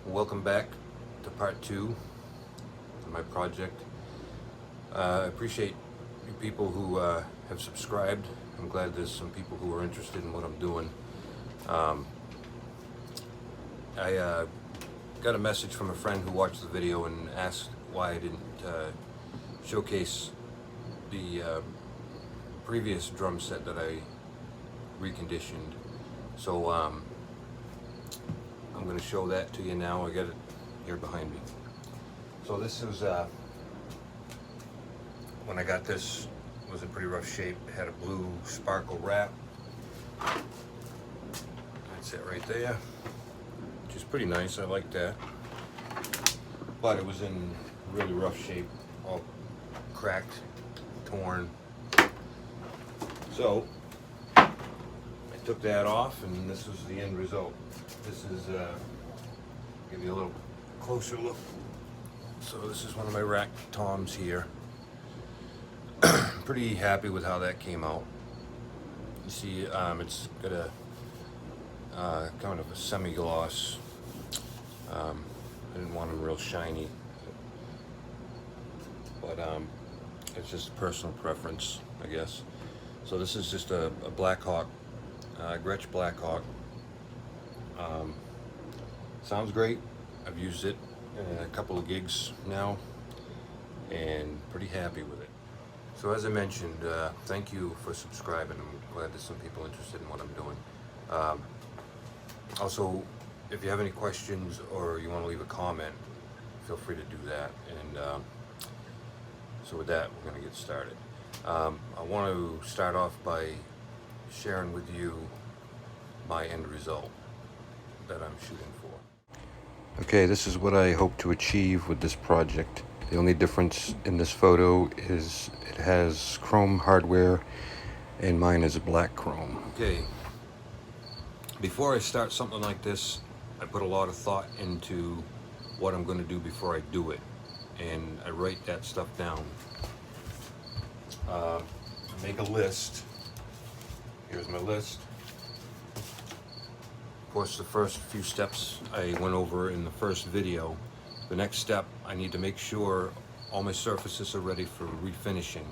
Welcome back to part 2 of my project. I appreciate you people who have subscribed. I'm glad there's some people who are interested in what I'm doing. I got a message from a friend who watched the video and asked why I didn't showcase the previous drum set that I reconditioned. So I'm going to show that to you now. I got it here behind me. So this was when I got this, it was in pretty rough shape. It had a blue sparkle wrap. That's it right there, which is pretty nice. I like that. But it was in really rough shape, all cracked, torn. So I took that off, and this was the end result. This is, give you a little closer look. So this is one of my rack toms here. Pretty happy with how that came out. You see, it's got a kind of a semi-gloss. I didn't want them real shiny, but it's just personal preference, I guess. So this is just a Blackhawk, Gretsch Blackhawk. Sounds great. I've used it in a couple of gigs now and pretty happy with it. So as I mentioned, thank you for subscribing. I'm glad there's some people interested in what I'm doing. Also, if you have any questions or you want to leave a comment, feel free to do that. And so with that, we're going to get started. I want to start off by sharing with you my end result that I'm shooting for. Okay, this is what I hope to achieve with this project. The only difference in this photo is it has chrome hardware and mine is black chrome. Okay, before I start something like this, I put a lot of thought into what I'm going to do before I do it, and I write that stuff down. I make a list. Here's my list. Of course, the first few steps I went over in the first video. The next step, I need to make sure all my surfaces are ready for refinishing.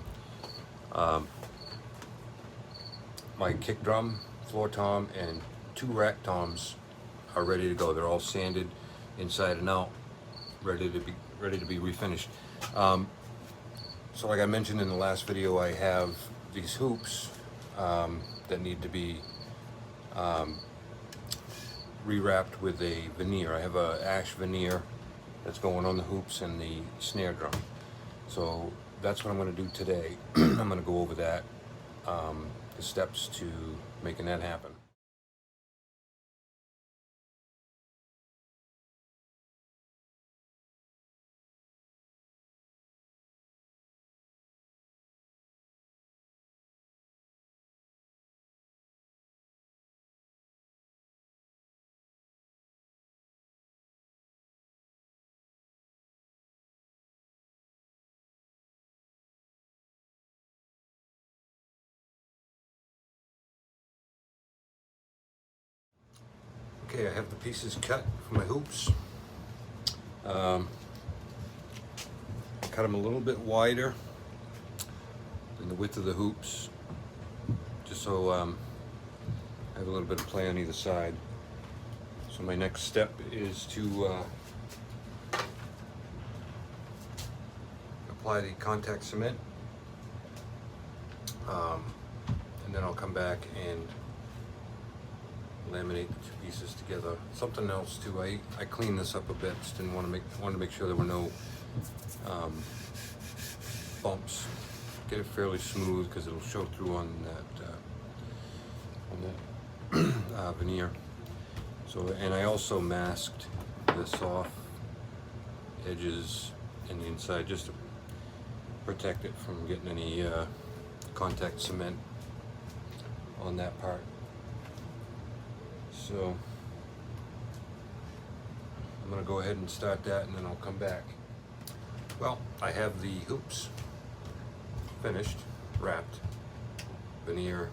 My kick drum, floor tom, and 2 rack toms are ready to go. They're all sanded inside and out, ready to be refinished. So like I mentioned in the last video, I have these hoops that need to be rewrapped with a veneer. I have a ash veneer that's going on the hoops and the snare drum. So that's what I'm going to do today. I'm going to go over that, the steps to making that happen. Okay, I have the pieces cut for my hoops. Cut them a little bit wider than the width of the hoops, just so I have a little bit of play on either side. So my next step is to apply the contact cement, and then I'll come back and laminate the 2 pieces together. Something else too, I cleaned this up a bit. Just didn't want to make sure there were no bumps. Get it fairly smooth because it'll show through on that veneer. So, and I also masked the soft edges and the inside just to protect it from getting any contact cement on that part. So I'm going to go ahead and start that, and then I'll come back. Well, I have the hoops finished, wrapped, veneer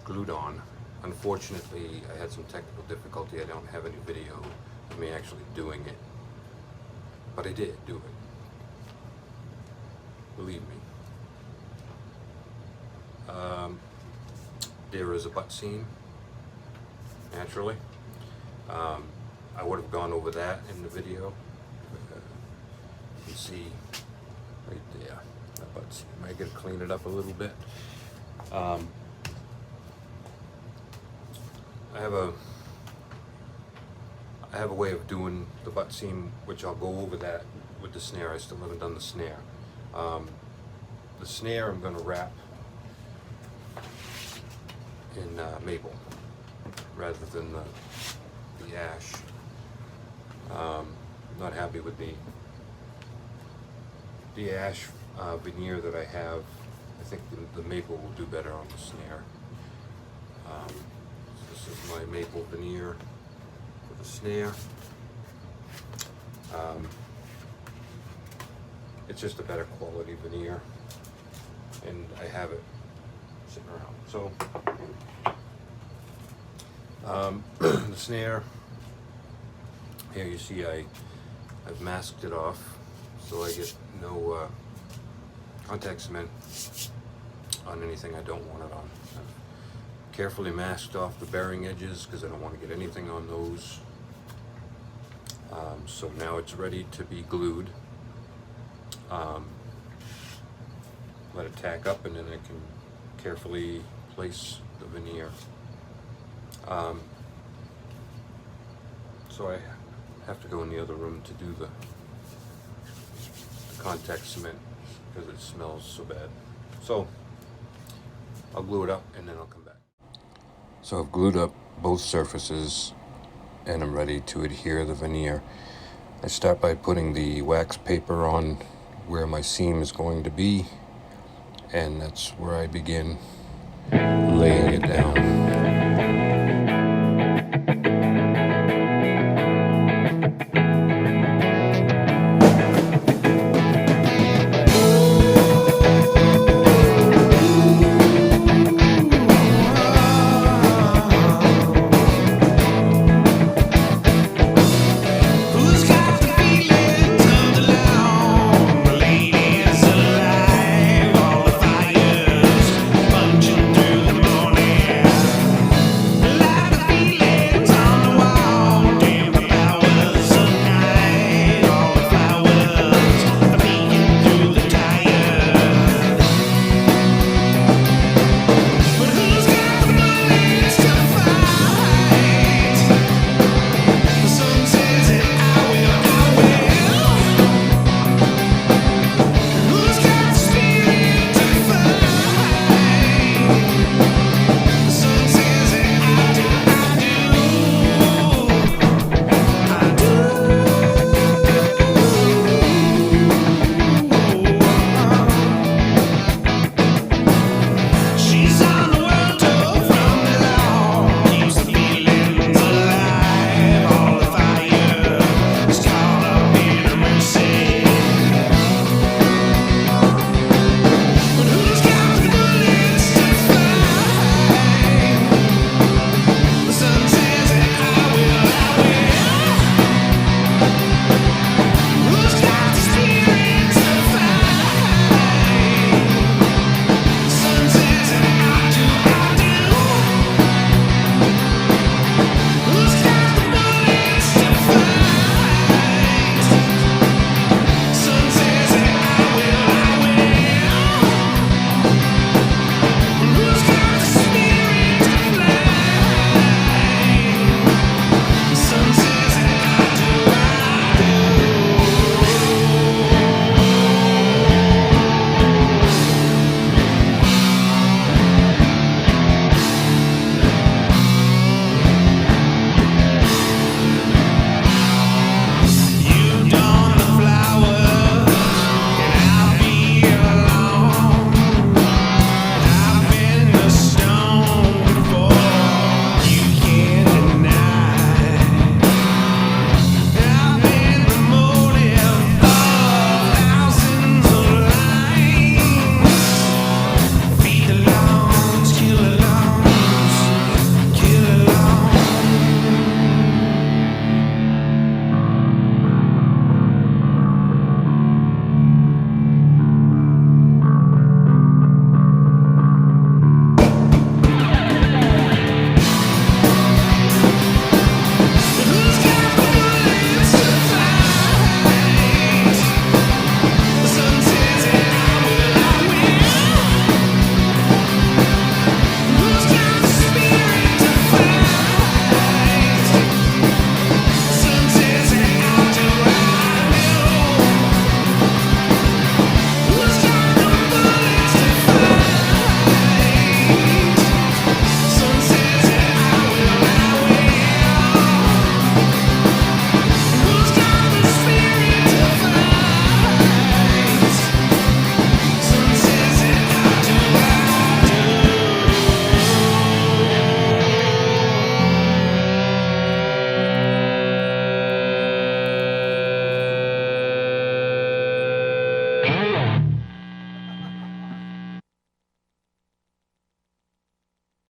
glued on. Unfortunately, I had some technical difficulty. I don't have any video I mean actually doing it. But I did do it. Believe me. There is a butt seam, naturally. I would have gone over that in the video. You can see right there, that butt seam. I gotta clean it up a little bit. I have a way of doing the butt seam, which I'll go over that with the snare. I still haven't done the snare. The snare I'm going to wrap in maple rather than the ash. Not happy with the ash veneer that I have. I think the maple will do better on the snare. This is my maple veneer for the snare. It's just a better quality veneer, and I have it sitting around. So the snare here, you see I've masked it off so I get no contact cement on anything I don't want it on. I've carefully masked off the bearing edges because I don't want to get anything on those. So now it's ready to be glued. Let it tack up, and then I can carefully place the veneer. So I have to go in the other room to do the contact cement because it smells so bad. So I'll glue it up and then I'll come back. So I've glued up both surfaces and I'm ready to adhere the veneer. I start by putting the wax paper on where my seam is going to be, and that's where I begin laying it down.